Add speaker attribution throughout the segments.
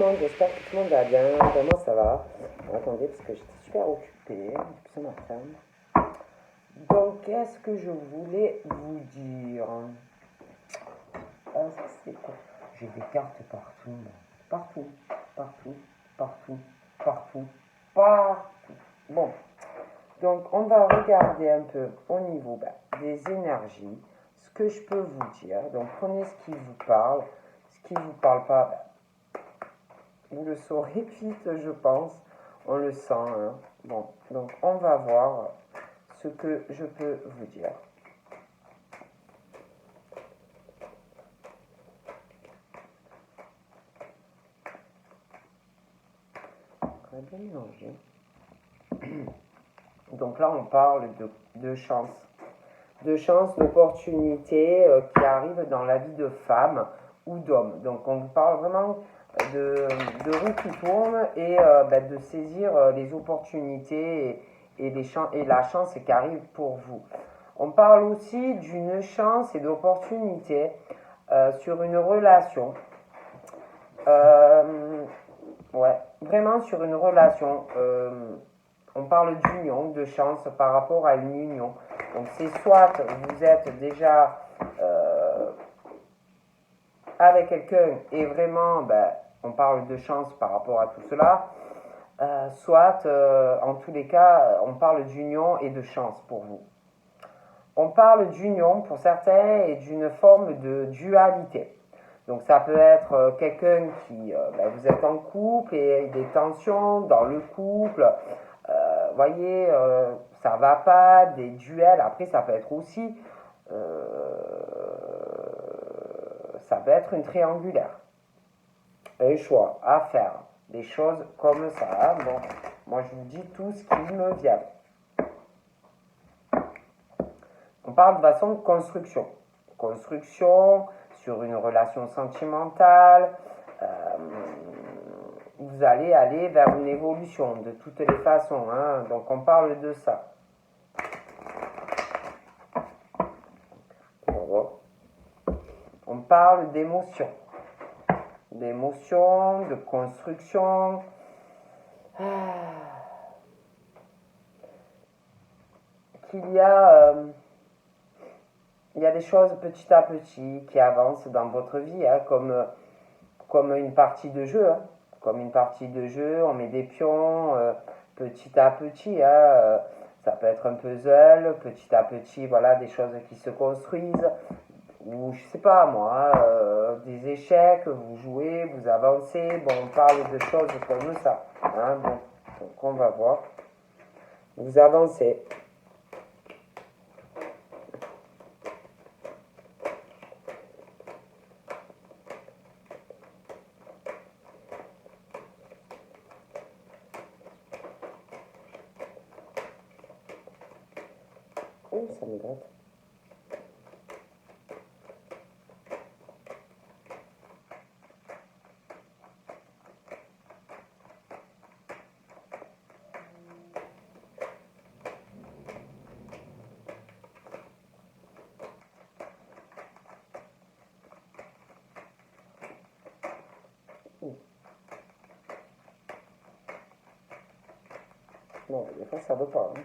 Speaker 1: monde, j'espère que tout le monde va bien. Moi ça va. Attendez, parce que j'étais super occupée depuis ce matin. Donc, qu'est-ce que je voulais vous dire? C'est quoi? J'ai des cartes partout. Partout, partout, partout, partout, partout. Bon, donc on va regarder un peu au niveau des énergies, ce que je peux vous dire. Donc, prenez ce qui vous parle. Ce qui ne vous parle pas, vous le saurez vite, je pense. On le sent. Hein. Bon, donc on va voir ce que je peux vous dire. On va bien mélanger. Donc là, on parle de chance. De chance, d'opportunités qui arrivent dans la vie de femme ou d'homme. Donc on vous parle vraiment de roue qui tourne et de saisir les opportunités et la chance qui arrive pour vous. On parle aussi d'une chance et d'opportunité sur une relation. Ouais, vraiment sur une relation. On parle d'union, de chance par rapport à une union. Donc c'est soit vous êtes déjà avec quelqu'un et vraiment on parle de chance par rapport à tout cela, soit en tous les cas on parle d'union et de chance pour vous. On parle d'union pour certains et d'une forme de dualité. Donc ça peut être quelqu'un qui, vous êtes en couple et des tensions dans le couple, voyez, ça va pas, des duels. Après ça peut être aussi, ça peut être une triangulaire. Un choix à faire, des choses comme ça. Bon, moi je vous dis tout ce qui me vient. On parle de façon de construction. Construction sur une relation sentimentale. Vous allez aller vers une évolution de toutes les façons. Hein. Donc on parle de ça. On parle d'émotion. D'émotion, de construction. Qu'il y a... il y a des choses petit à petit qui avancent dans votre vie, hein, comme une partie de jeu. Hein. Comme une partie de jeu, on met des pions petit à petit. Hein, ça peut être un puzzle, petit à petit, voilà, des choses qui se construisent. Ou je sais pas moi, des échecs, vous jouez, vous avancez. Bon, on parle de choses comme ça. Hein, bon, donc on va voir. Vous avancez. Oh, ça me gratte. Non, des fois ça veut pas. Hein.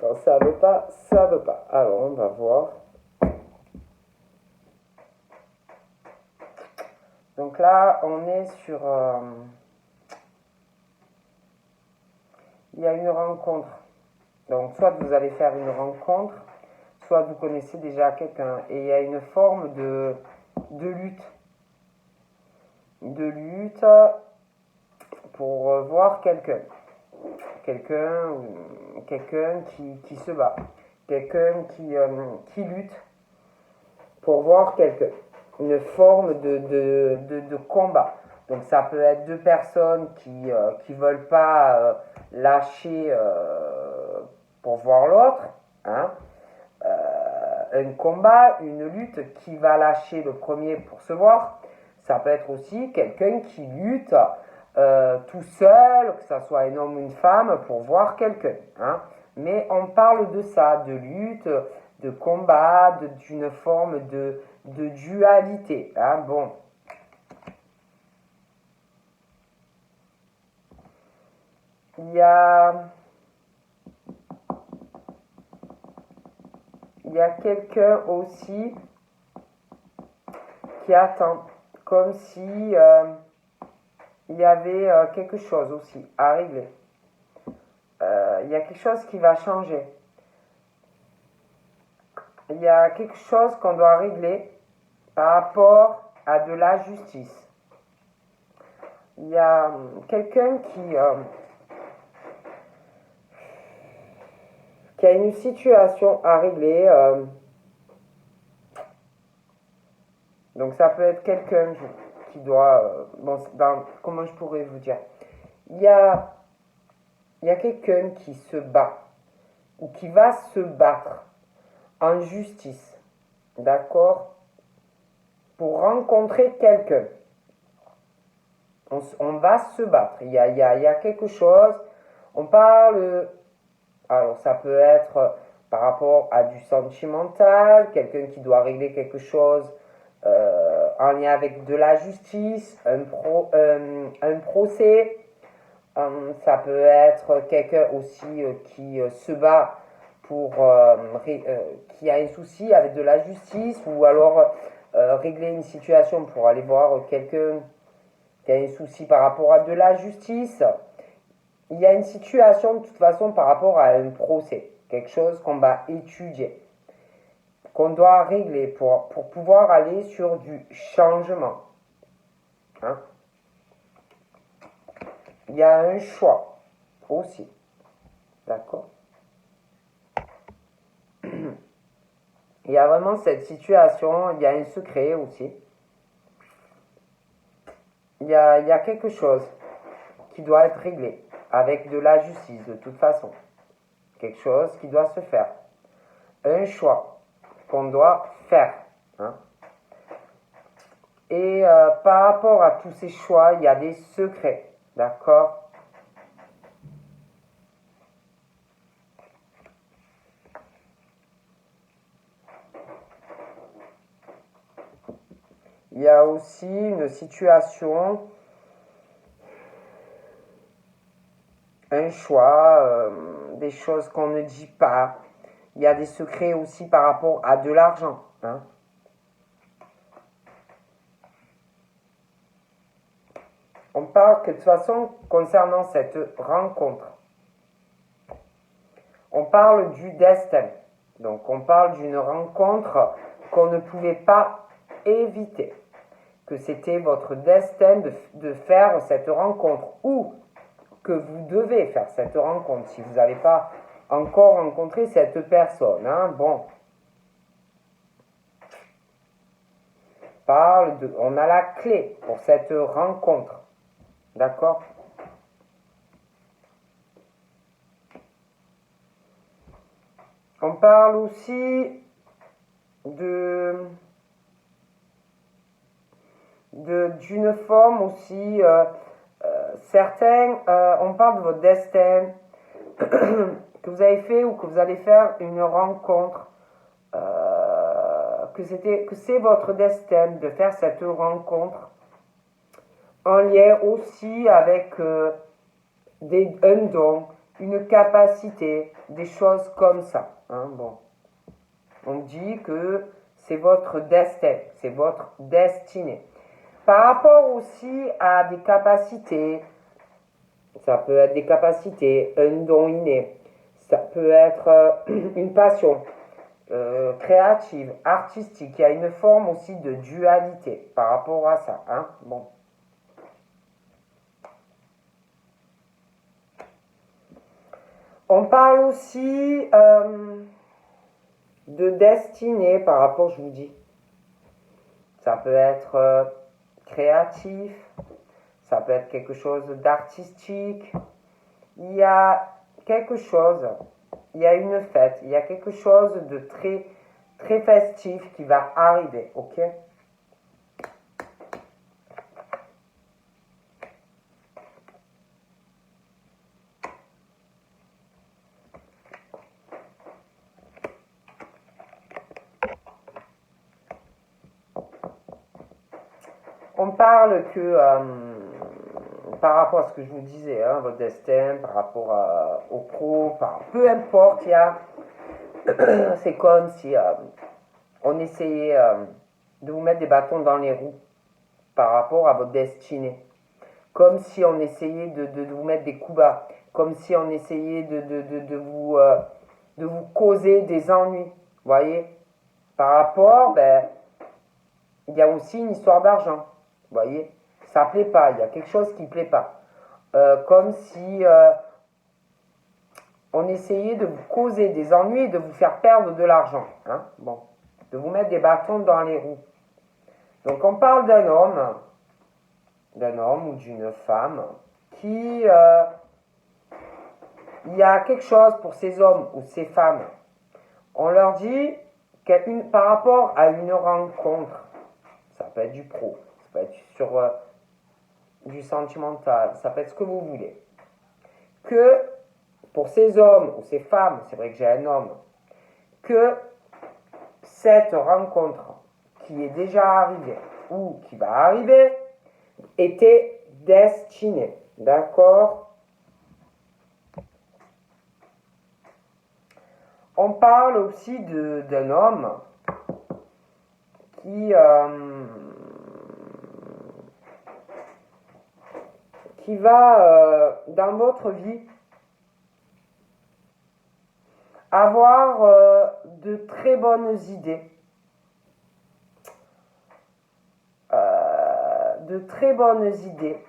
Speaker 1: Quand ça veut pas, ça veut pas. Alors on va voir. Donc là, on est sur... il y a une rencontre. Donc soit vous allez faire une rencontre, soit vous connaissez déjà quelqu'un. Et il y a une forme de lutte. De lutte pour voir quelqu'un. Quelqu'un qui se bat. Quelqu'un qui lutte pour voir quelqu'un. Une forme de combat. Donc ça peut être deux personnes qui veulent pas lâcher pour voir l'autre. Hein. Un combat, une lutte qui va lâcher le premier pour se voir. Ça peut être aussi quelqu'un qui lutte tout seul, que ce soit un homme ou une femme, pour voir quelqu'un. Hein. Mais on parle de ça, de lutte, de combat, d'une forme de dualité. Hein. Bon. il y a quelqu'un aussi qui attend, comme si il y avait quelque chose aussi à régler. Il y a quelque chose qui va changer. Il y a quelque chose qu'on doit régler par rapport à de la justice. Il y a quelqu'un qui a une situation à régler. Donc ça peut être quelqu'un qui doit... comment je pourrais vous dire? Il y a quelqu'un qui se bat ou qui va se battre en justice, d'accord? Pour rencontrer quelqu'un. On va se battre. Il y a quelque chose. On parle... Alors ça peut être par rapport à du sentimental, quelqu'un qui doit régler quelque chose en lien avec de la justice, un procès. Ça peut être quelqu'un aussi qui se bat pour qui a un souci avec de la justice, ou alors régler une situation pour aller voir quelqu'un qui a un souci par rapport à de la justice. Il y a une situation de toute façon par rapport à un procès, quelque chose qu'on va étudier, qu'on doit régler pour pouvoir aller sur du changement. Hein? Il y a un choix aussi. D'accord? Il y a vraiment cette situation, il y a un secret aussi. Il y a quelque chose qui doit être réglé avec de la justice de toute façon. Quelque chose qui doit se faire. Un choix qu'on doit faire. Hein? Et par rapport à tous ces choix, il y a des secrets. D'accord? Il y a aussi une situation, un choix, des choses qu'on ne dit pas. Il y a des secrets aussi par rapport à de l'argent. Hein? On parle que de toute façon, concernant cette rencontre, on parle du destin. Donc on parle d'une rencontre qu'on ne pouvait pas éviter. Que c'était votre destin de faire cette rencontre, ou que vous devez faire cette rencontre si vous n'avez pas encore rencontré cette personne. Hein? Bon. On a la clé pour cette rencontre. D'accord? On parle aussi d'une forme aussi, certains, on parle de votre destin, que vous avez fait ou que vous allez faire une rencontre, que c'est votre destin de faire cette rencontre, en lien aussi avec un don, une capacité, des choses comme ça. Hein, bon. On dit que c'est votre destin, c'est votre destinée. Par rapport aussi à des capacités, ça peut être des capacités, un don inné, ça peut être une passion créative, artistique. Il y a une forme aussi de dualité par rapport à ça. Hein? Bon. On parle aussi de destinée par rapport, je vous dis. Ça peut être créatif, ça peut être quelque chose d'artistique. Il y a quelque chose, il y a une fête, il y a quelque chose de très, très festif qui va arriver, ok? On parle par rapport à ce que je vous disais, hein, votre destin, par rapport au pro, peu importe, c'est comme si on essayait de vous mettre des bâtons dans les roues par rapport à votre destinée. Comme si on essayait de vous mettre des coups bas, comme si on essayait de vous causer des ennuis. Vous voyez? Par rapport, il y a aussi une histoire d'argent. Vous voyez? Ça ne plaît pas, il y a quelque chose qui ne plaît pas. Comme si on essayait de vous causer des ennuis et de vous faire perdre de l'argent. Hein? Bon, de vous mettre des bâtons dans les roues. Donc on parle d'un homme ou d'une femme qui... il y a quelque chose pour ces hommes ou ces femmes. On leur dit par rapport à une rencontre, ça peut être du pro, ça peut être sur du sentimental, ça peut être ce que vous voulez, que pour ces hommes ou ces femmes, c'est vrai que j'ai un homme, que cette rencontre qui est déjà arrivée ou qui va arriver était destinée, d'accord? On parle aussi d'un homme qui va, dans votre vie, avoir de très bonnes idées. De très bonnes idées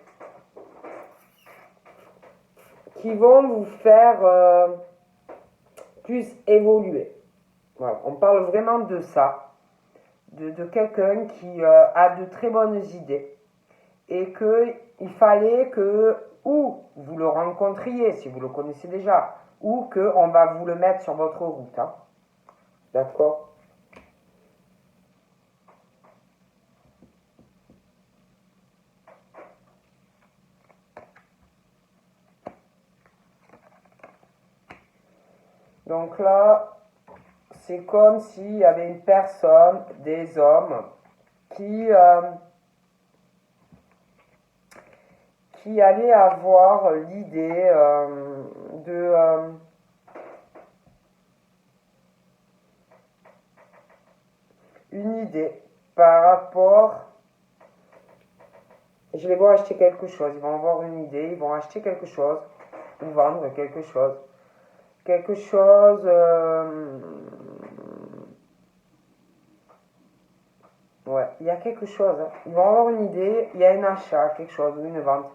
Speaker 1: qui vont vous faire plus évoluer. Voilà, on parle vraiment de ça, de quelqu'un qui a de très bonnes idées et qu'il fallait que ou vous le rencontriez si vous le connaissez déjà, ou qu'on va vous le mettre sur votre route. Hein. D'accord? Donc là, c'est comme s'il y avait une personne, des hommes, qui allait avoir l'idée une idée par rapport, je les vois acheter quelque chose, ils vont avoir une idée, ils vont acheter quelque chose, ou vendre quelque chose, ouais, il y a quelque chose, hein. Ils vont avoir une idée, il y a un achat, quelque chose, ou une vente,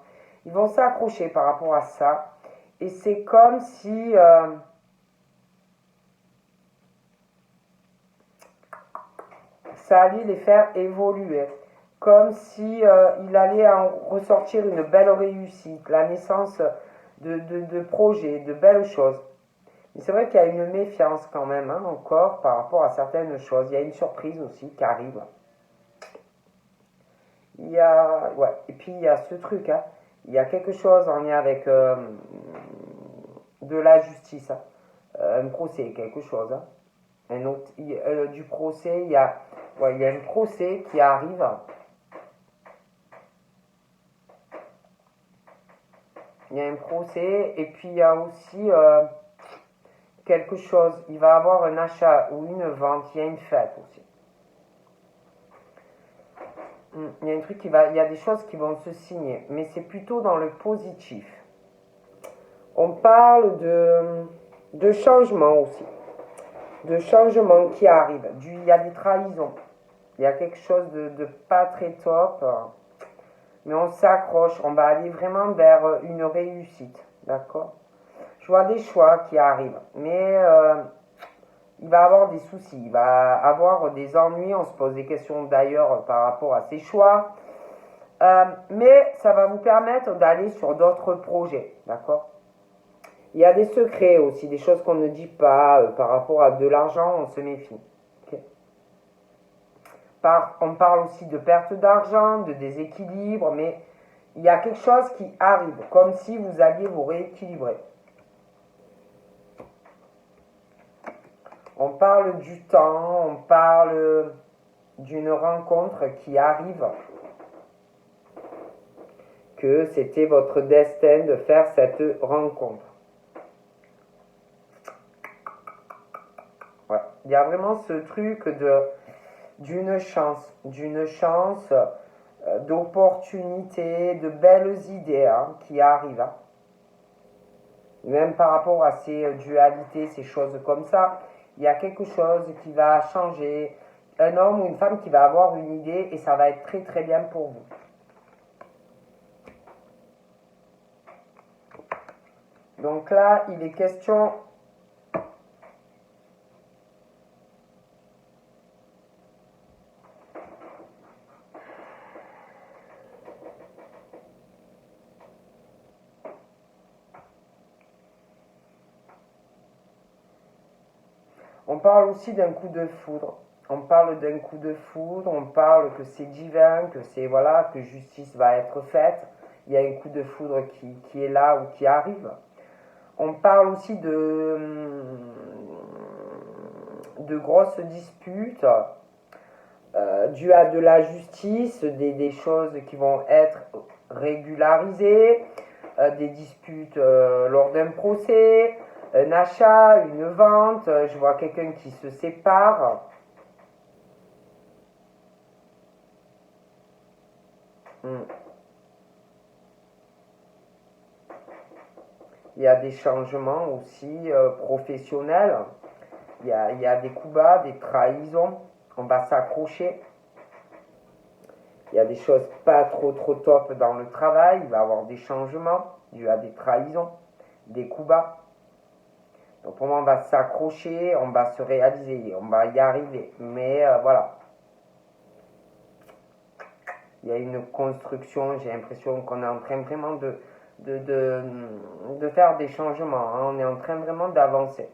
Speaker 1: ils vont s'accrocher par rapport à ça, et c'est comme si ça allait les faire évoluer, comme si il allait en ressortir une belle réussite, la naissance de projets, de belles choses. Mais c'est vrai qu'il y a une méfiance quand même, hein, encore, par rapport à certaines choses. Il y a une surprise aussi qui arrive. Il y a, ouais, et puis il y a ce truc, hein, il y a quelque chose en lien avec de la justice, hein, un procès, quelque chose. Hein. Un autre, du procès, il y a un procès qui arrive. Il y a un procès et puis il y a aussi quelque chose. Il va avoir un achat ou une vente. Il y a une fête aussi. Il y a un truc il y a des choses qui vont se signer, mais c'est plutôt dans le positif. On parle de changement aussi. De changement qui arrive. Il y a des trahisons. Il y a quelque chose de pas très top. Mais on s'accroche. On va aller vraiment vers une réussite. D'accord? Je vois des choix qui arrivent. Mais il va avoir des soucis. Il va avoir des ennuis. On se pose des questions d'ailleurs par rapport à ses choix. Mais ça va vous permettre d'aller sur d'autres projets. D'accord? Il y a des secrets aussi, des choses qu'on ne dit pas par rapport à de l'argent, on se méfie. Okay. On parle aussi de perte d'argent, de déséquilibre, mais il y a quelque chose qui arrive, comme si vous alliez vous rééquilibrer. On parle du temps, on parle d'une rencontre qui arrive, que c'était votre destin de faire cette rencontre. Ouais. Il y a vraiment ce truc d'une chance, d'opportunités, de belles idées hein, qui arrivent. Hein. Même par rapport à ces dualités, ces choses comme ça, il y a quelque chose qui va changer. Un homme ou une femme qui va avoir une idée et ça va être très très bien pour vous. Donc là, il est question on parle aussi d'un coup de foudre. On parle d'un coup de foudre, on parle que c'est divin, que c'est voilà, que justice va être faite. Il y a un coup de foudre qui est là ou qui arrive. On parle aussi de grosses disputes dues à de la justice, des choses qui vont être régularisées, des disputes lors d'un procès, un achat, une vente, je vois quelqu'un qui se sépare. Il y a des changements aussi professionnels. Il y a des coups bas, des trahisons. On va s'accrocher. Il y a des choses pas trop top dans le travail. Il va y avoir des changements dû à des trahisons, des coups bas. Donc pour moi, on va s'accrocher, on va se réaliser, on va y arriver. Mais voilà. Il y a une construction, j'ai l'impression qu'on est en train vraiment de faire des changements. Hein. On est en train vraiment d'avancer.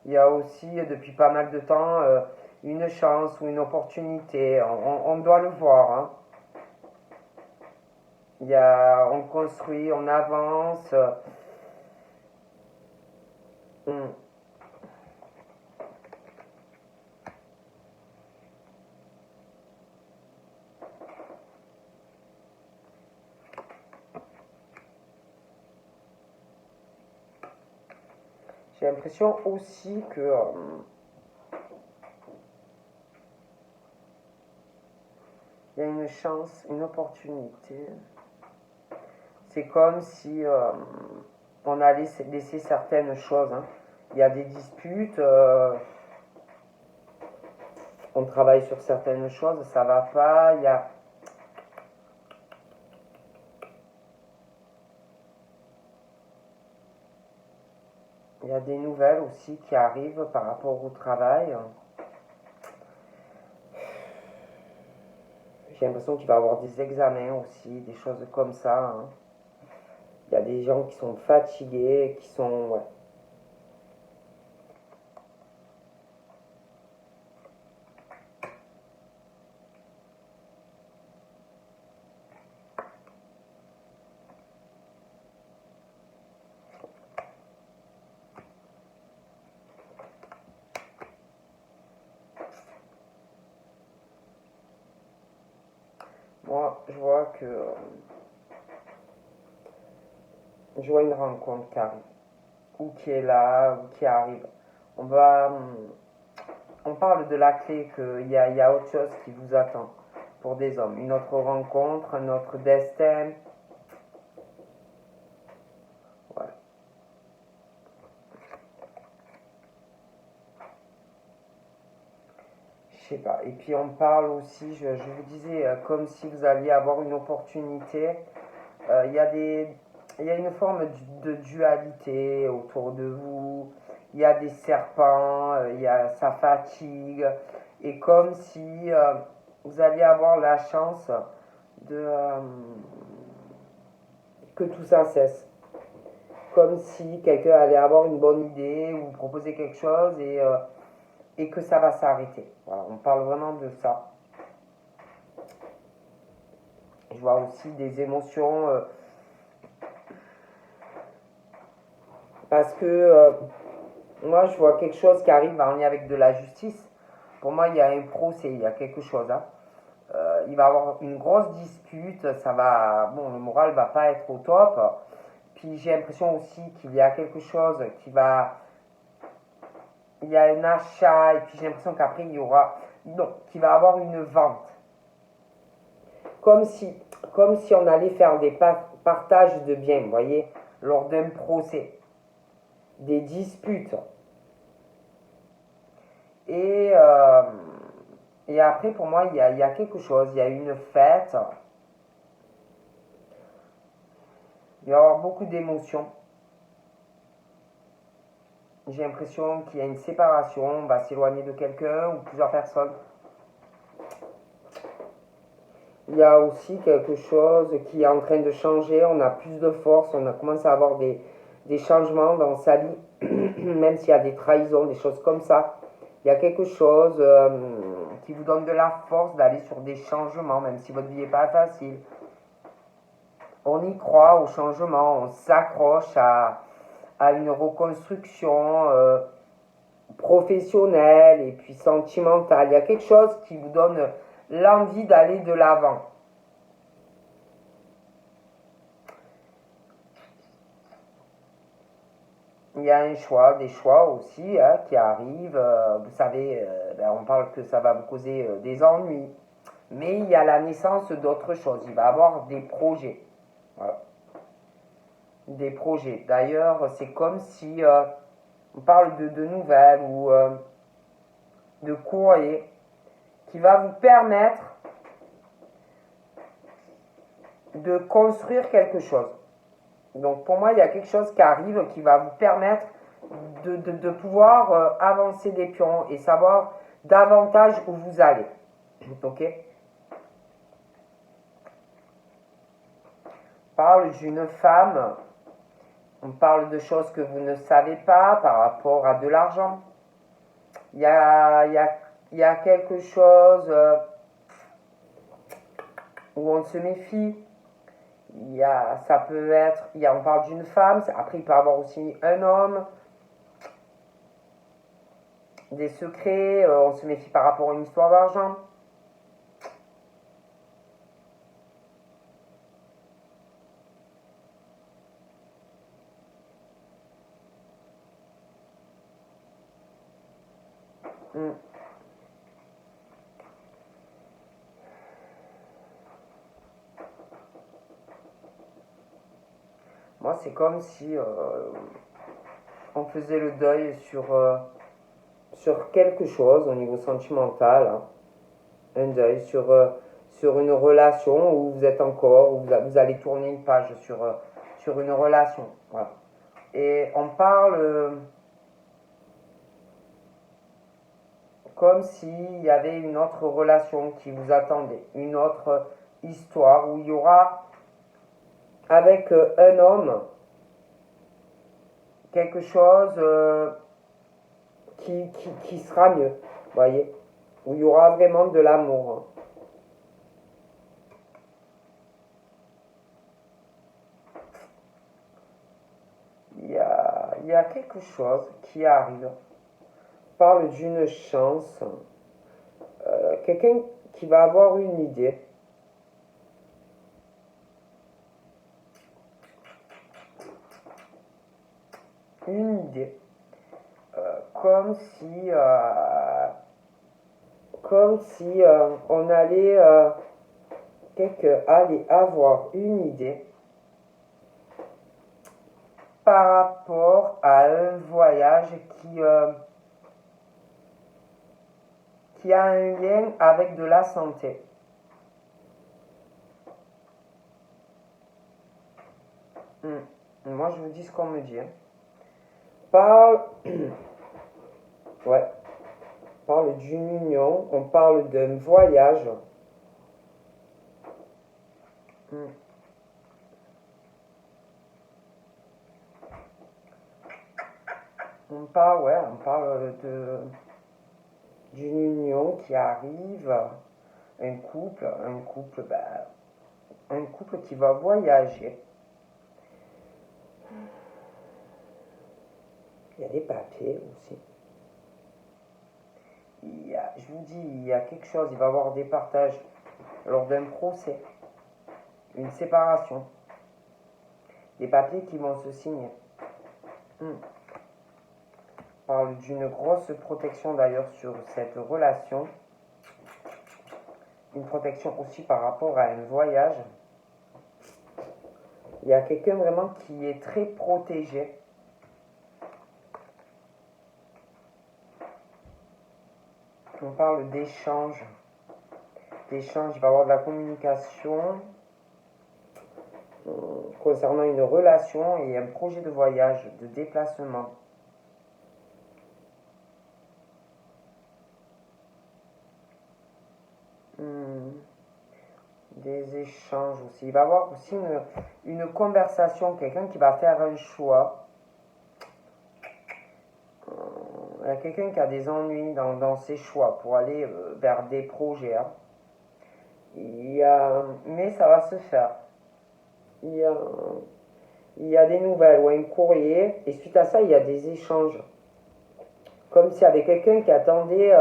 Speaker 1: Il y a aussi, depuis pas mal de temps, une chance ou une opportunité. On doit le voir. Hein. On construit, on avance. J'ai l'impression aussi que il y a une chance, une opportunité. C'est comme si on a laissé certaines choses. Hein. Il y a des disputes, on travaille sur certaines choses, ça va pas. Il y a des nouvelles aussi qui arrivent par rapport au travail. J'ai l'impression qu'il va y avoir des examens aussi, des choses comme ça. Hein. Il y a des gens qui sont fatigués, qui sont... Ouais. Moi, je vois que... je vois une rencontre qui arrive. Ou qui est là, ou qui arrive. On va... on parle de la clé, qu'il y a autre chose qui vous attend pour des hommes. Une autre rencontre, un autre destin. Ouais. Je sais pas. Et puis on parle aussi, je vous disais, comme si vous alliez avoir une opportunité. Il y a une forme de dualité autour de vous. Il y a des serpents, ça fatigue. Et comme si vous alliez avoir la chance de que tout ça cesse. Comme si quelqu'un allait avoir une bonne idée ou proposer quelque chose et que ça va s'arrêter. Voilà, on parle vraiment de ça. Je vois aussi des émotions parce que moi je vois quelque chose qui arrive en lien avec de la justice. Pour moi il y a un procès, il y a quelque chose. Hein. il va avoir une grosse dispute, ça va, bon, le moral va pas être au top. Puis j'ai l'impression aussi qu'il y a quelque chose il y a un achat, et puis j'ai l'impression qu'après il y aura, non, qu'il va avoir une vente. Comme si, comme si on allait faire des partages de biens, vous voyez, lors d'un procès, des disputes. Et, euh, et après, pour moi, il y a quelque chose, il y a une fête, il va y avoir beaucoup d'émotions. J'ai l'impression qu'il y a une séparation, on va s'éloigner de quelqu'un ou plusieurs personnes. Il y a aussi quelque chose qui est en train de changer, on a plus de force, on a commencé à avoir des changements dans sa vie, même s'il y a des trahisons, des choses comme ça. Il y a quelque chose qui vous donne de la force d'aller sur des changements, même si votre vie n'est pas facile. On y croit au changement, on s'accroche à une reconstruction professionnelle et puis sentimentale. Il y a quelque chose qui vous donne l'envie d'aller de l'avant. Il y a un choix, des choix aussi qui arrivent. Vous savez, on parle que ça va vous causer des ennuis. Mais il y a la naissance d'autres choses. Il va avoir des projets. Voilà. Des projets. D'ailleurs, c'est comme si on parle de nouvelles ou de courrier qui va vous permettre de construire quelque chose. Donc pour moi, il y a quelque chose qui arrive qui va vous permettre de pouvoir avancer des pions et savoir davantage où vous allez. Ok? On parle d'une femme, on parle de choses que vous ne savez pas par rapport à de l'argent. Il y a quelque chose où on se méfie. Ça peut être, on parle d'une femme, après il peut y avoir aussi un homme, des secrets, on se méfie par rapport à une histoire d'argent. Mm. Moi, c'est comme si on faisait le deuil sur quelque chose au niveau sentimental, hein. Un deuil sur une relation où vous êtes encore, où vous allez tourner une page sur une relation. Voilà. Et on parle comme s'il y avait une autre relation qui vous attendait, une autre histoire où il y aura avec un homme quelque chose qui sera mieux, vous voyez, où il y aura vraiment de l'amour, hein. Il y a quelque chose qui arrive. On parle d'une chance, quelqu'un qui va avoir une idée. Une idée. Comme si on allait allait avoir une idée par rapport à un voyage qui a un lien avec de la santé. Moi, je vous dis ce qu'on me dit, hein. Parle, ouais, on parle d'une union, on parle d'un voyage. On parle d'une union qui arrive, un couple qui va voyager. Il y a des papiers aussi. Je vous dis, il y a quelque chose, il va y avoir des partages lors d'un procès, une séparation, des papiers qui vont se signer. On parle d'une grosse protection d'ailleurs sur cette relation, une protection aussi par rapport à un voyage. Il y a quelqu'un vraiment qui est très protégé. On parle d'échange. D'échange, il va y avoir de la communication concernant une relation et un projet de voyage, de déplacement. Des échanges aussi. Il va y avoir aussi une conversation, quelqu'un qui va faire un choix. Il y a quelqu'un qui a des ennuis dans ses choix pour aller vers des projets. Hein. Mais ça va se faire. Il y a des nouvelles ou un courrier, et suite à ça, il y a des échanges. Comme s'il y avait quelqu'un qui attendait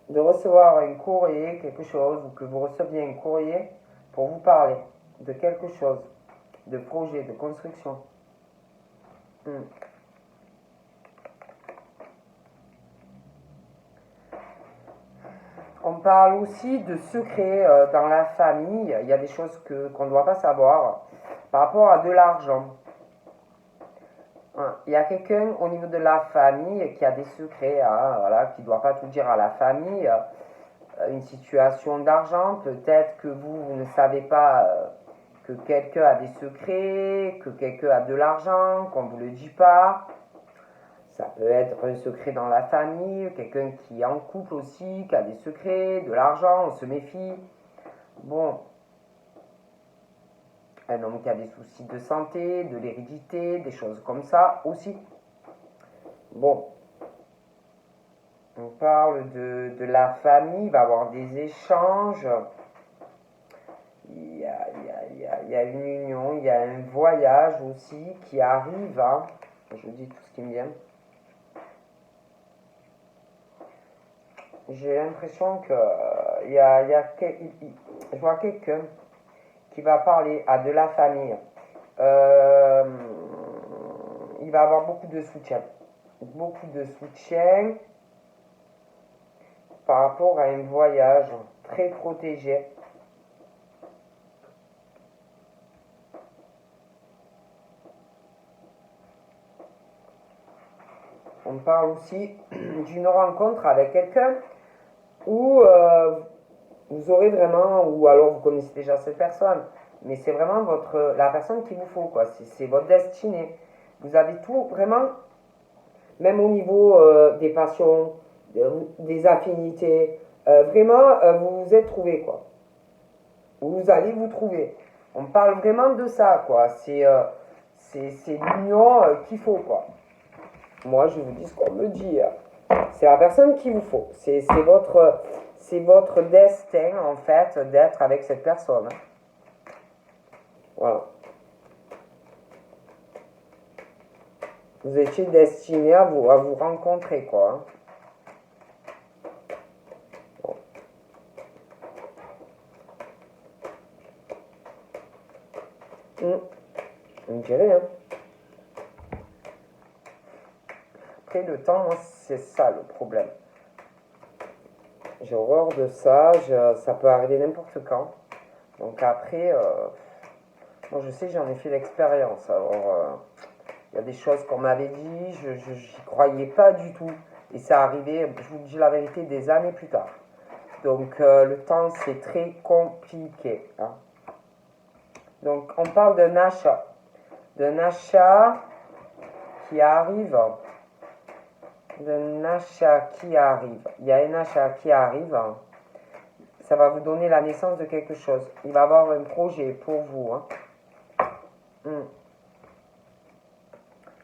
Speaker 1: de recevoir un courrier, quelque chose, ou que vous receviez un courrier pour vous parler de quelque chose, de projet, de construction. On parle aussi de secrets dans la famille. Il y a des choses qu'on ne doit pas savoir par rapport à de l'argent. Il y a quelqu'un au niveau de la famille qui a des secrets, hein, voilà, qui ne doit pas tout dire à la famille. Une situation d'argent, peut-être que vous ne savez pas que quelqu'un a des secrets, que quelqu'un a de l'argent, qu'on ne vous le dit pas. Ça peut être un secret dans la famille, quelqu'un qui est en couple aussi, qui a des secrets, de l'argent, on se méfie. Bon, un homme qui a des soucis de santé, de l'hérédité, des choses comme ça aussi. Bon, on parle de la famille, il va y avoir des échanges. Il y a une union, il y a un voyage aussi qui arrive. Hein. Je dis tout ce qui me vient. J'ai l'impression que je vois quelqu'un qui va parler à de la famille. Il va avoir beaucoup de soutien. Beaucoup de soutien par rapport à un voyage très protégé. On parle aussi d'une rencontre avec quelqu'un où vous aurez vraiment, ou alors vous connaissez déjà cette personne, mais c'est vraiment la personne qu'il vous faut, quoi. C'est votre destinée. Vous avez tout vraiment, même au niveau des passions, des affinités, vraiment, vous vous êtes trouvé, quoi. Vous allez vous trouver. On parle vraiment de ça, quoi. C'est l'union qu'il faut, quoi. Moi, je vous dis ce qu'on me dit. C'est la personne qu'il vous faut. C'est votre destin, en fait, d'être avec cette personne. Voilà. Vous étiez destiné à vous rencontrer, quoi. Bon. On dirait, hein. Après, le temps, moi, c'est ça le problème. J'ai horreur de ça, ça peut arriver n'importe quand. Donc après, moi je sais que j'en ai fait l'expérience. Alors, il y a des choses qu'on m'avait dit, je n'y croyais pas du tout. Et ça arrivait, je vous dis la vérité, des années plus tard. Donc le temps, c'est très compliqué. Hein. Donc on parle d'un achat. D'un achat qui arrive. D'un achat qui arrive. Il y a un achat qui arrive. Ça va vous donner la naissance de quelque chose. Il va y avoir un projet pour vous. Hein.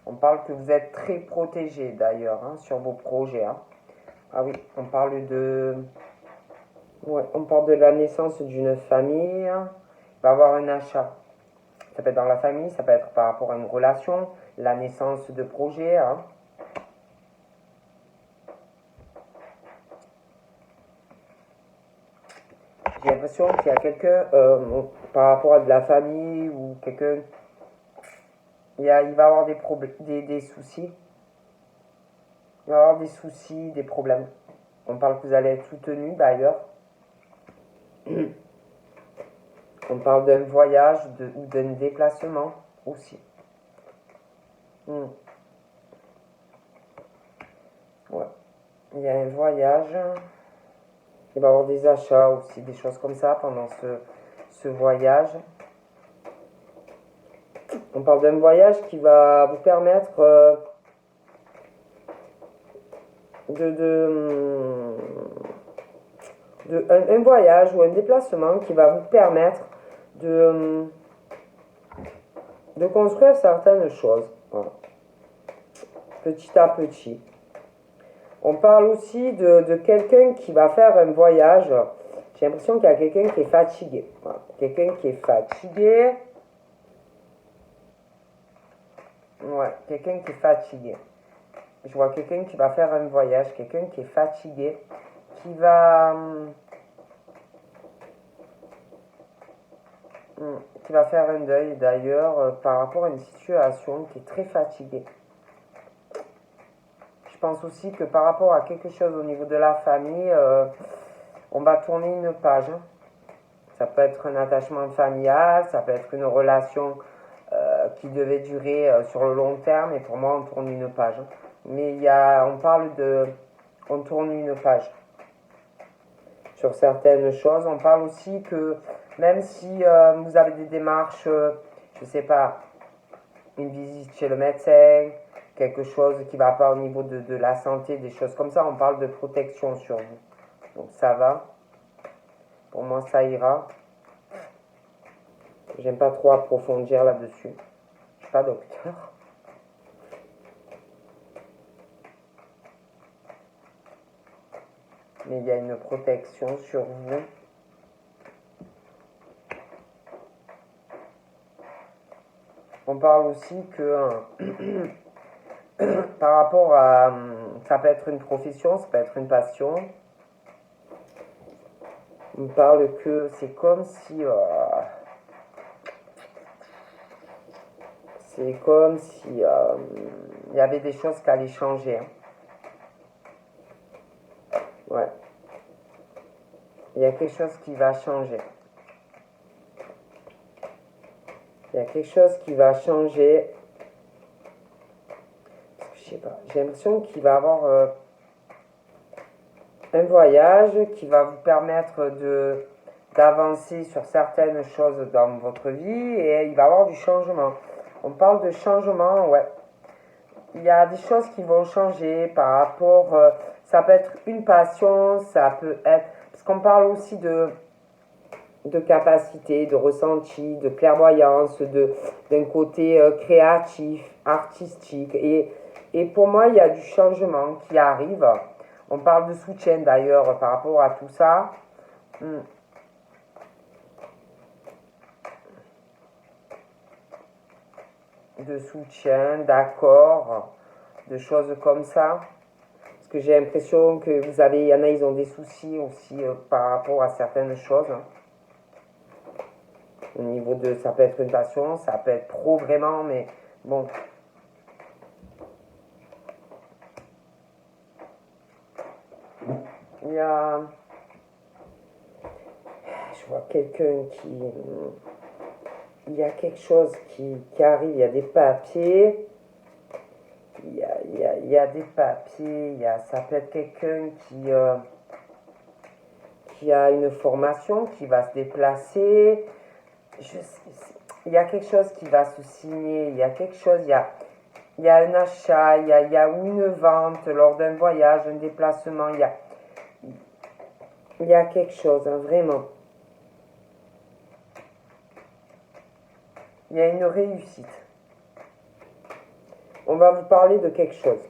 Speaker 1: On parle que vous êtes très protégé d'ailleurs hein, sur vos projets. Hein. Ah oui, on parle de la naissance d'une famille. Il va y avoir un achat. Ça peut être dans la famille, ça peut être par rapport à une relation, la naissance de projets. Hein. J'ai l'impression qu'il y a quelqu'un, par rapport à de la famille ou quelqu'un, il va avoir des problèmes, des soucis. Il va avoir des soucis, des problèmes. On parle que vous allez être soutenu d'ailleurs. On parle d'un voyage ou d'un déplacement aussi. Ouais. Il y a un voyage. Il va y avoir des achats aussi, des choses comme ça pendant ce voyage. On parle d'un voyage qui va vous permettre un voyage ou un déplacement qui va vous permettre de construire certaines choses. Voilà. Petit à petit. On parle aussi de quelqu'un qui va faire un voyage. J'ai l'impression qu'il y a quelqu'un qui est fatigué. Voilà. Quelqu'un qui est fatigué. Ouais, quelqu'un qui est fatigué. Je vois quelqu'un qui va faire un voyage, quelqu'un qui est fatigué, qui va faire un deuil d'ailleurs par rapport à une situation qui est très fatiguée. Je pense aussi que par rapport à quelque chose au niveau de la famille, on va tourner une page. Ça peut être un attachement familial, ça peut être une relation qui devait durer sur le long terme, et pour moi on tourne une page. Mais on tourne une page sur certaines choses. On parle aussi que même si vous avez des démarches, je sais pas, une visite chez le médecin, quelque chose qui va pas au niveau de la santé, des choses comme ça, on parle de protection sur vous. Donc ça va. Pour moi ça ira. J'aime pas trop approfondir là-dessus. Je suis pas docteur. Mais il y a une protection sur vous. On parle aussi que par rapport à... Ça peut être une profession, ça peut être une passion. On parle que c'est comme si... c'est comme si il y avait des choses qui allaient changer. Hein. Ouais. Il y a quelque chose qui va changer. Il y a quelque chose qui va changer. Je sais pas. J'ai l'impression qu'il va y avoir un voyage qui va vous permettre d'avancer sur certaines choses dans votre vie, et il va y avoir du changement. On parle de changement, ouais. Il y a des choses qui vont changer par rapport... ça peut être une passion, ça peut être... Parce qu'on parle aussi de capacité, de ressenti, de clairvoyance, d'un côté créatif, artistique. Et pour moi, il y a du changement qui arrive. On parle de soutien d'ailleurs par rapport à tout ça. De soutien, d'accord, de choses comme ça. Parce que j'ai l'impression que il y en a, ils ont des soucis aussi par rapport à certaines choses. Au niveau de, ça peut être une passion, ça peut être pro vraiment, mais bon. Il y a... Je vois quelqu'un qui... Il y a quelque chose qui arrive, il y a des papiers. Il y a des papiers, ça peut être quelqu'un qui a une formation, qui va se déplacer. Il y a quelque chose qui va se signer, il y a quelque chose, il y a un achat, il y a une vente lors d'un voyage, un déplacement, il y a quelque chose, hein, vraiment. Il y a une réussite. On va vous parler de quelque chose.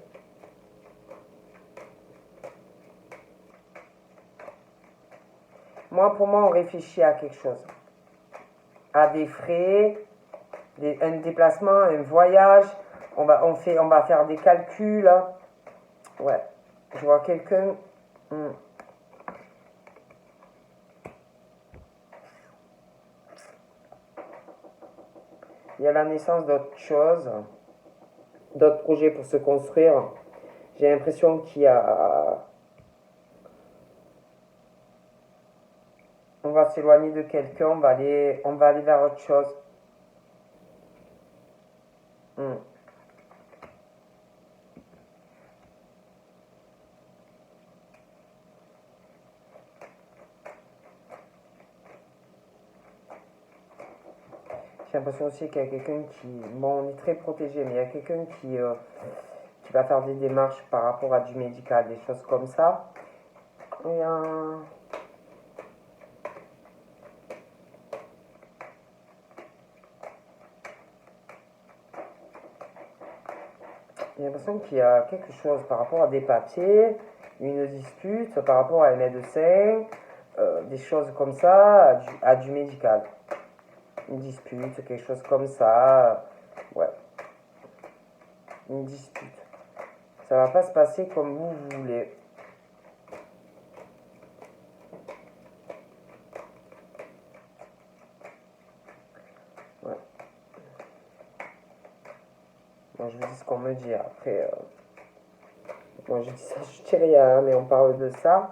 Speaker 1: Pour moi, on réfléchit à quelque chose. À des frais, un déplacement, un voyage. On va faire des calculs. Ouais. Je vois quelqu'un. il y a la naissance d'autres choses, d'autres projets pour se construire. J'ai l'impression qu'il y a... On va s'éloigner de quelqu'un, on va aller vers autre chose. Hmm. J'ai l'impression aussi qu'il y a quelqu'un qui... Bon, on est très protégé, mais il y a quelqu'un qui va faire des démarches par rapport à du médical, des choses comme ça. Et j'ai l'impression qu'il y a quelque chose par rapport à des papiers, une dispute par rapport à un médecin, des choses comme ça, à du médical. Une dispute, quelque chose comme ça. Ouais, une dispute. Ça va pas se passer comme vous voulez. Ouais. Moi, je vous dis ce qu'on me dit. Après, moi, je dis ça, je dis rien, mais on parle de ça.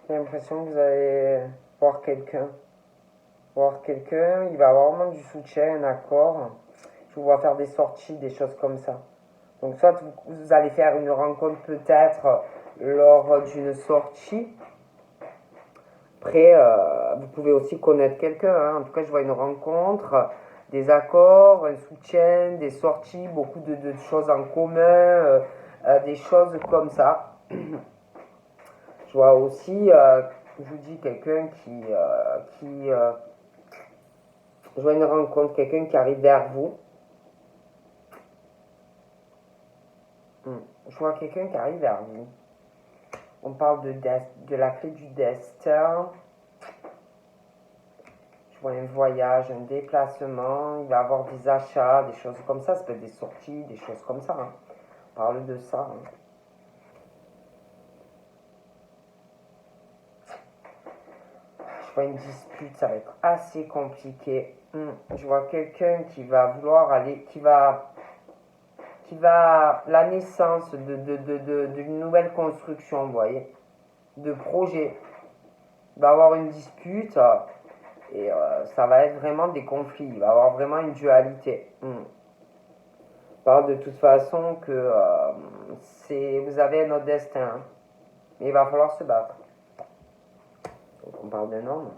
Speaker 1: J'ai l'impression que vous allez voir quelqu'un. Voir quelqu'un, il va avoir vraiment du soutien, un accord. Je vous vois faire des sorties, des choses comme ça. Donc soit vous allez faire une rencontre peut-être lors d'une sortie. Après, vous pouvez aussi connaître quelqu'un. Hein. En tout cas, je vois une rencontre, des accords, un soutien, des sorties, beaucoup de choses en commun, des choses comme ça. Je vois aussi, je vous dis, quelqu'un je vois une rencontre, quelqu'un qui arrive vers vous. Je vois quelqu'un qui arrive vers vous. On parle de la clé du destin. Je vois un voyage, un déplacement. Il va avoir des achats, des choses comme ça. Ça peut être des sorties, des choses comme ça. Hein. On parle de ça. Hein. Je vois une dispute, ça va être assez compliqué. Je vois quelqu'un qui va vouloir aller, la naissance d'une nouvelle construction, vous voyez, de projet. Il va avoir une dispute et ça va être vraiment des conflits. Il va avoir vraiment une dualité. On parle de toute façon que vous avez un autre destin, hein, mais il va falloir se battre. Donc on parle d'un homme.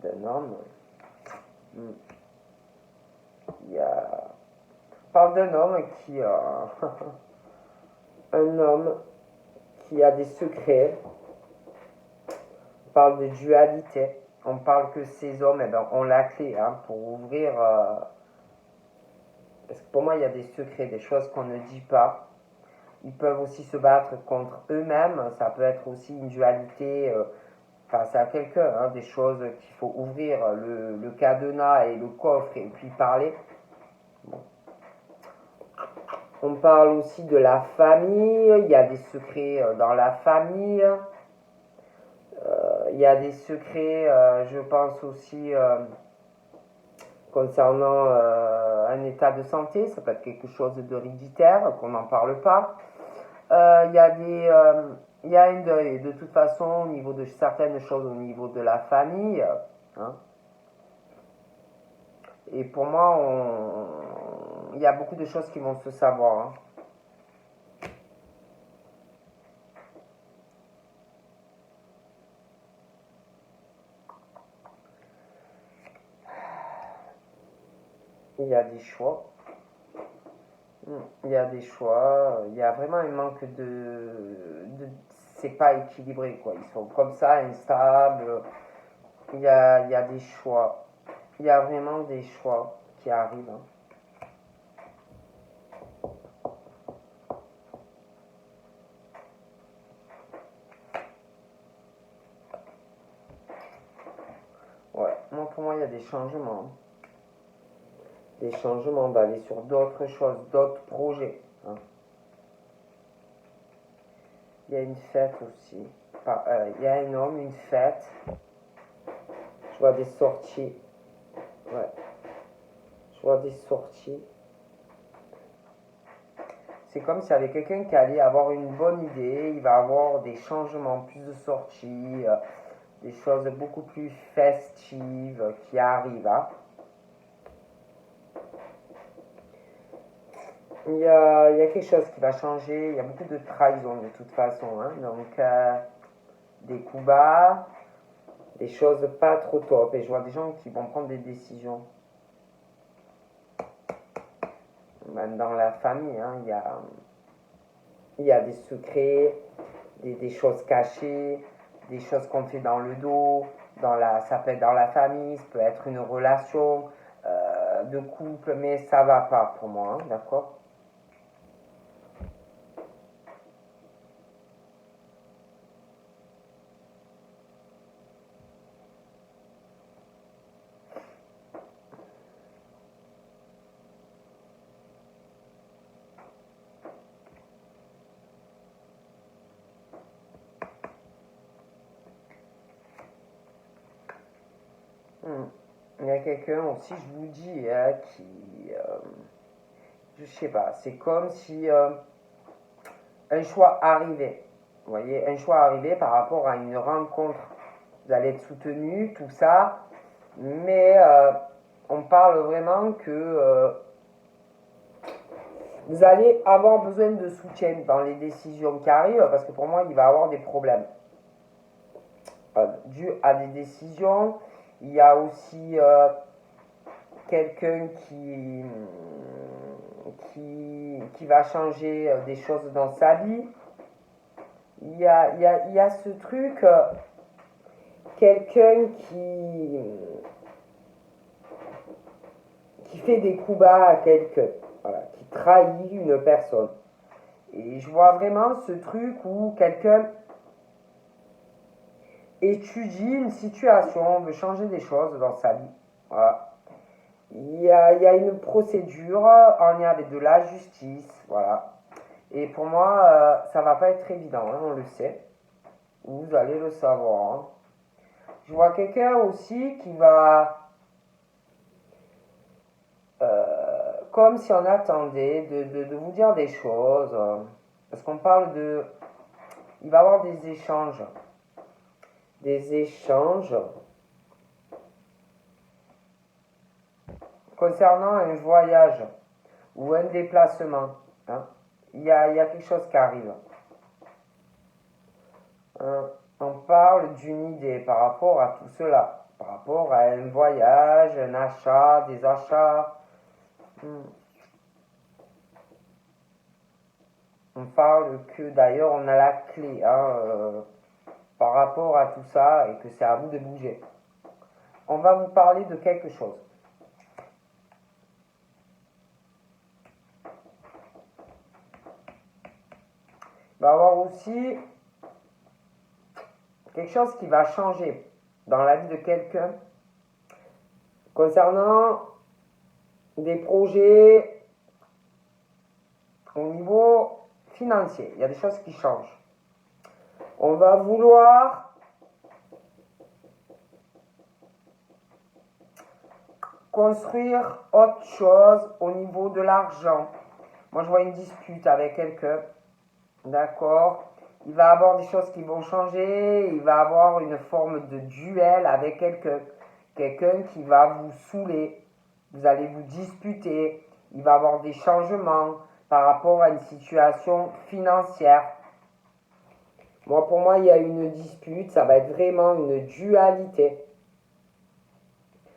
Speaker 1: D'un homme. Il y a... On parle d'un homme qui un homme qui a des secrets. On parle de dualité. On parle que ces hommes ont la clé hein, pour ouvrir. Parce que pour moi, il y a des secrets, des choses qu'on ne dit pas. Ils peuvent aussi se battre contre eux-mêmes. Ça peut être aussi une dualité face à quelqu'un. Hein, des choses qu'il faut ouvrir le cadenas et le coffre et puis parler. Bon. On parle aussi de la famille. Il y a des secrets dans la famille. Il y a des secrets, je pense aussi, concernant un état de santé. Ça peut être quelque chose d'héréditaire, qu'on n'en parle pas. Il y a un deuil, de toute façon, au niveau de certaines choses, au niveau de la famille. Hein. Et pour moi, il y a beaucoup de choses qui vont se savoir. Hein. Il y a des choix. Il y a des choix. Il y a vraiment un manque de c'est pas équilibré, quoi. Ils sont comme ça, instables. Il y a des choix. Il y a vraiment des choix qui arrivent. Hein. Ouais, moi, pour moi, il y a des changements. Des changements d'aller sur d'autres choses, d'autres projets. Hein. Il y a une fête aussi. Il y a un homme, une fête. Je vois des sorties. Ouais. Je vois des sorties. C'est comme s'il y avait quelqu'un qui allait avoir une bonne idée. Il va avoir des changements, plus de sorties, des choses beaucoup plus festives qui arrivent. Hein. Il y a quelque chose qui va changer. Il y a beaucoup de trahison de toute façon. Hein. Donc, des coups bas, des choses pas trop top. Et je vois des gens qui vont prendre des décisions. Même dans la famille, hein, il y a des secrets, des choses cachées, des choses qu'on fait dans le dos. Ça peut être dans la famille, ça peut être une relation de couple, mais ça va pas pour moi, hein, d'accord? Hmm. Il y a quelqu'un aussi, je vous dis, je sais pas, c'est comme si un choix arrivait. Vous voyez, un choix arrivait par rapport à une rencontre. Vous allez être soutenu, tout ça, mais on parle vraiment que vous allez avoir besoin de soutien dans les décisions qui arrivent, parce que pour moi, il va y avoir des problèmes dus à des décisions. Il y a aussi quelqu'un qui va changer des choses dans sa vie. Il y a ce truc, quelqu'un qui fait des coups bas à quelqu'un, voilà, qui trahit une personne. Et je vois vraiment ce truc où quelqu'un étudie une situation, veut changer des choses dans sa vie. Voilà. Il y a une procédure en lien avec de la justice, voilà. Et pour moi, ça va pas être évident, hein, on le sait. Vous allez le savoir. Hein. Je vois quelqu'un aussi qui va, comme si on attendait de vous dire des choses, parce qu'on parle de, il va y avoir des échanges concernant un voyage ou un déplacement. Hein. Il y a quelque chose qui arrive. Hein. On parle d'une idée par rapport à tout cela, par rapport à un voyage, un achat, des achats. On parle que d'ailleurs on a la clé hein, par rapport à tout ça et que c'est à vous de bouger. On va vous parler de quelque chose. Il va y avoir aussi quelque chose qui va changer dans la vie de quelqu'un concernant des projets au niveau financier. Il y a des choses qui changent. On va vouloir construire autre chose au niveau de l'argent. Moi, je vois une dispute avec quelqu'un. D'accord? Il va y avoir des choses qui vont changer. Il va y avoir une forme de duel avec quelqu'un. Quelqu'un qui va vous saouler. Vous allez vous disputer. Il va y avoir des changements par rapport à une situation financière. Pour moi, il y a une dispute. Ça va être vraiment une dualité.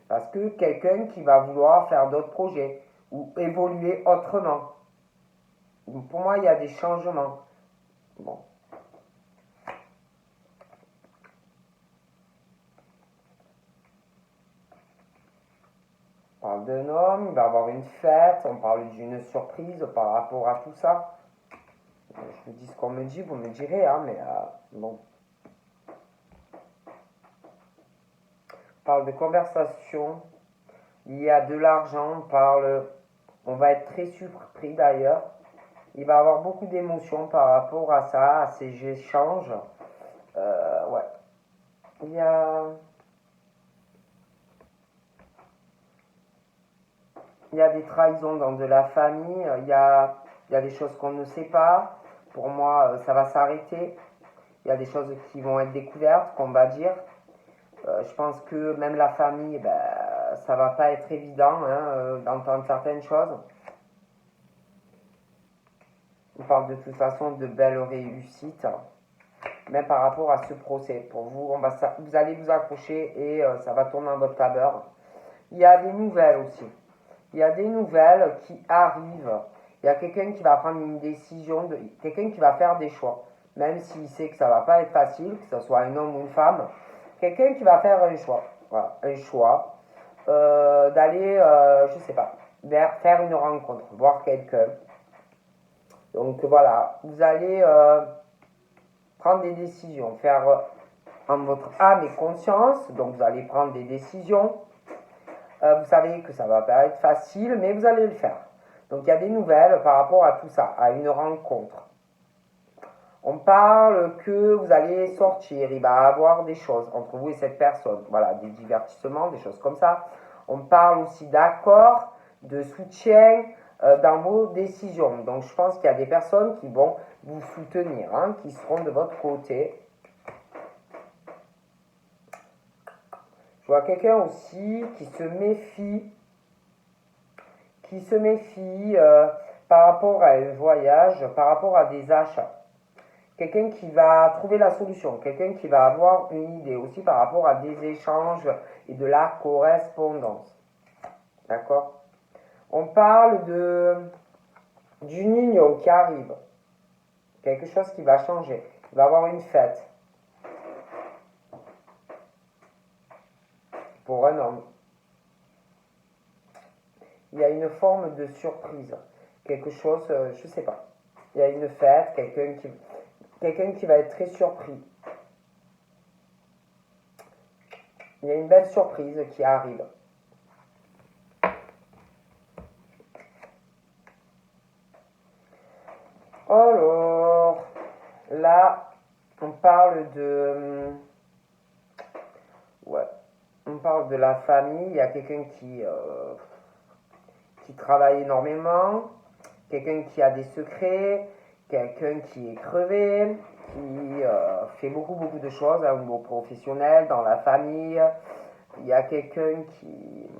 Speaker 1: Parce que quelqu'un qui va vouloir faire d'autres projets ou évoluer autrement. Donc pour moi, il y a des changements. Bon. parle d'un homme, il va avoir une fête, on parle d'une surprise par rapport à tout ça. Je vous dis ce qu'on me dit, vous me direz, hein, mais bon. On parle de conversation, il y a de l'argent, on va être très surpris d'ailleurs. Il va avoir beaucoup d'émotions par rapport à ça, à ces échanges. Ouais. Il y a... Il y a des trahisons dans de la famille, il y a des choses qu'on ne sait pas. Pour moi, ça va s'arrêter. Il y a des choses qui vont être découvertes, qu'on va dire. Je pense que même la famille, ça va pas être évident d'entendre certaines choses. On parle de toute façon de belles réussites, même par rapport à ce procès. Pour vous, vous allez vous accrocher et ça va tourner en votre faveur. Il y a des nouvelles aussi. Il y a des nouvelles qui arrivent. Il y a quelqu'un qui va prendre une décision, quelqu'un qui va faire des choix. Même s'il sait que ça va pas être facile, que ce soit un homme ou une femme. Quelqu'un qui va faire un choix. Voilà, un choix d'aller, je sais pas, faire une rencontre, voir quelqu'un. Donc voilà, vous allez prendre des décisions, faire en votre âme et conscience. Donc vous allez prendre des décisions. Vous savez que ça va pas être facile, mais vous allez le faire. Donc il y a des nouvelles par rapport à tout ça, à une rencontre. On parle que vous allez sortir, il va y avoir des choses entre vous et cette personne. Voilà, des divertissements, des choses comme ça. On parle aussi d'accords, de soutien dans vos décisions. Donc je pense qu'il y a des personnes qui vont vous soutenir, qui seront de votre côté. Je vois quelqu'un aussi qui se méfie par rapport à un voyage, par rapport à des achats. Quelqu'un qui va trouver la solution, quelqu'un qui va avoir une idée aussi par rapport à des échanges et de la correspondance. D'accord? On parle d'une union qui arrive, quelque chose qui va changer. Il va y avoir une fête pour un homme. Il y a une forme de surprise, quelque chose, je ne sais pas. Il y a une fête, quelqu'un qui va être très surpris. Il y a une belle surprise qui arrive. Alors, là, on parle on parle de la famille. Il y a quelqu'un qui travaille énormément, quelqu'un qui a des secrets, quelqu'un qui est crevé, qui fait beaucoup de choses au niveau professionnel, dans la famille. Il y a quelqu'un qui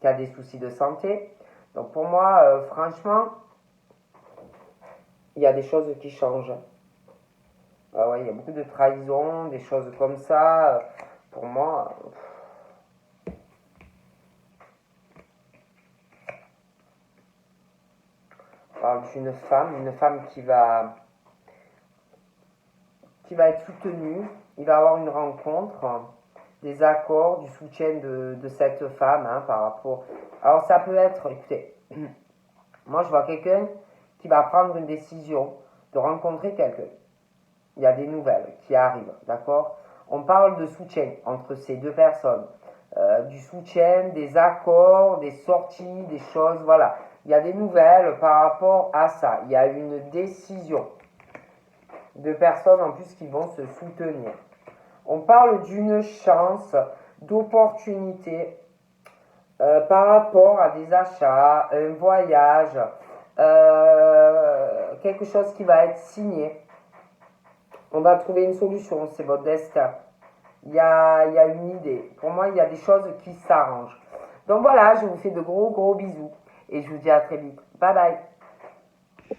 Speaker 1: a des soucis de santé. Donc pour moi, franchement, il y a des choses qui changent. Ah ouais, il y a beaucoup de trahison, des choses comme ça. Pour moi, on parle d'une femme qui va être soutenue. Il va avoir une rencontre, des accords, du soutien de cette femme par rapport. Alors ça peut être, écoutez, moi je vois quelqu'un qui va prendre une décision de rencontrer quelqu'un. Il y a des nouvelles qui arrivent, d'accord? On parle de soutien entre ces deux personnes, du soutien, des accords, des sorties, des choses, voilà. Il y a des nouvelles par rapport à ça. Il y a une décision de personnes en plus qui vont se soutenir. On parle d'une chance, d'opportunité par rapport à des achats, un voyage, quelque chose qui va être signé. On va trouver une solution, c'est votre destin. Il y a une idée. Pour moi, il y a des choses qui s'arrangent. Donc voilà, je vous fais de gros bisous et je vous dis à très vite. Bye bye.